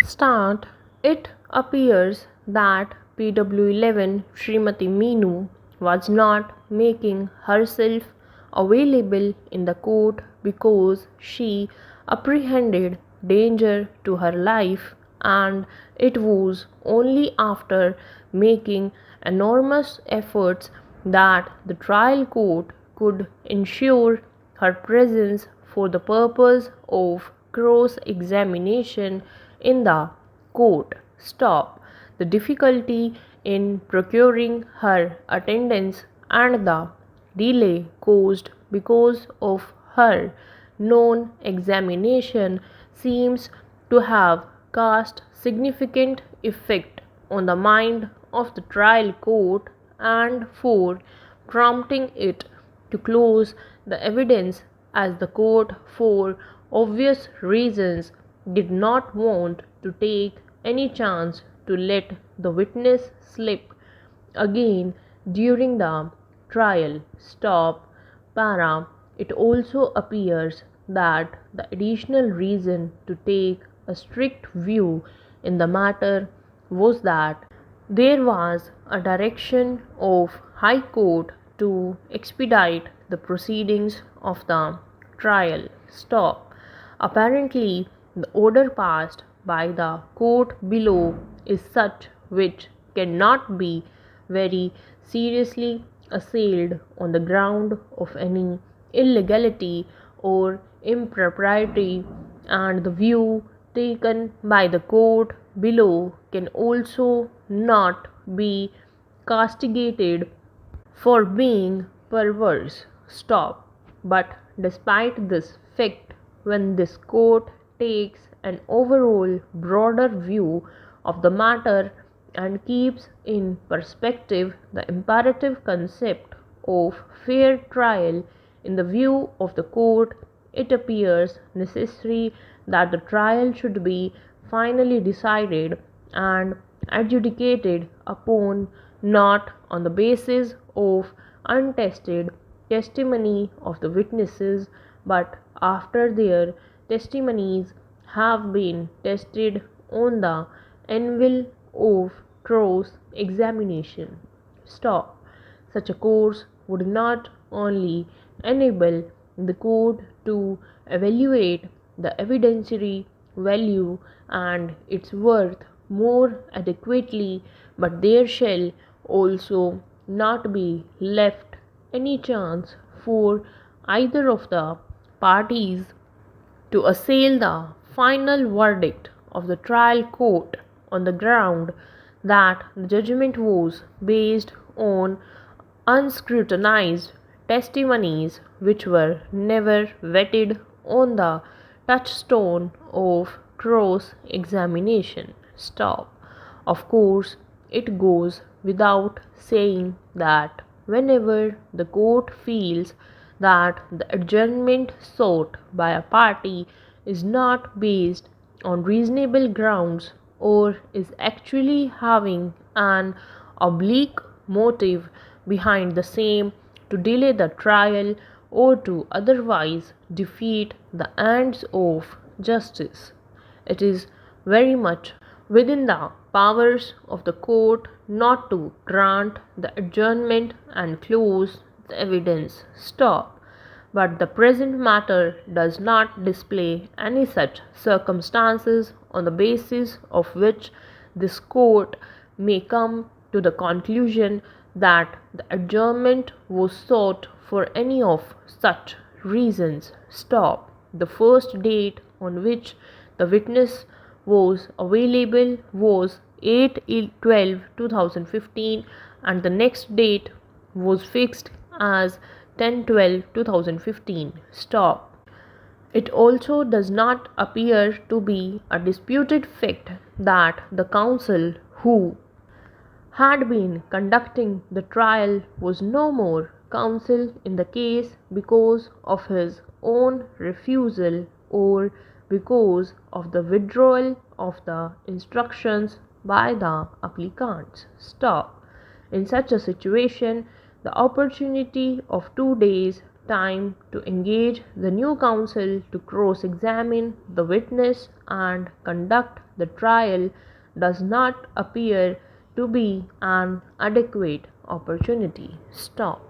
Start. It appears that PW11 Srimati Meenu was not making herself available in the court because she apprehended danger to her life, and it was only after making enormous efforts that the trial court could ensure her presence for the purpose of cross examination in the court. Stop. The difficulty in procuring her attendance and the delay caused because of her non examination seems to have cast significant effect on the mind of the trial court and for prompting it to close the evidence, as the court, for obvious reasons, did not want to take any chance to let the witness slip again during the trial. Stop. Para. It also appears that the additional reason to take a strict view in the matter was that there was a direction of High Court to expedite the proceedings of the trial. Stop. Apparently, the order passed by the court below is such which cannot be very seriously assailed on the ground of any illegality or impropriety, and the view taken by the court below can also not be castigated for being perverse. Stop. But despite this fact, when this court takes an overall broader view of the matter and keeps in perspective the imperative concept of fair trial in the view of the court, it appears necessary that the trial should be finally decided and adjudicated upon not on the basis of untested testimony of the witnesses, but after their testimonies have been tested on the anvil of cross examination. Stop. Such a course would not only enable the court to evaluate the evidentiary value and its worth more adequately, but there shall also not be left any chance for either of the parties to assail the final verdict of the trial court on the ground that the judgment was based on unscrutinized testimonies which were never vetted on the touchstone of cross examination. Stop. Of course, it goes without saying that whenever the court feels that the adjournment sought by a party is not based on reasonable grounds or is actually having an oblique motive behind the same to delay the trial or to otherwise defeat the ends of justice, it is very much within the powers of the court not to grant the adjournment and close the evidence. Stop. But the present matter does not display any such circumstances on the basis of which this court may come to the conclusion that the adjournment was sought for any of such reasons. Stop. The first date on which the witness was available was 8/12/2015, and the next date was fixed as 10/12/2015. Stop. It also does not appear to be a disputed fact that the counsel who had been conducting the trial was no more counsel in the case because of his own refusal or because of the withdrawal of the instructions by the applicants. Stop. In such a situation, the opportunity of 2 days time to engage the new counsel to cross examine the witness and conduct the trial does not appear to be an adequate opportunity. Stop.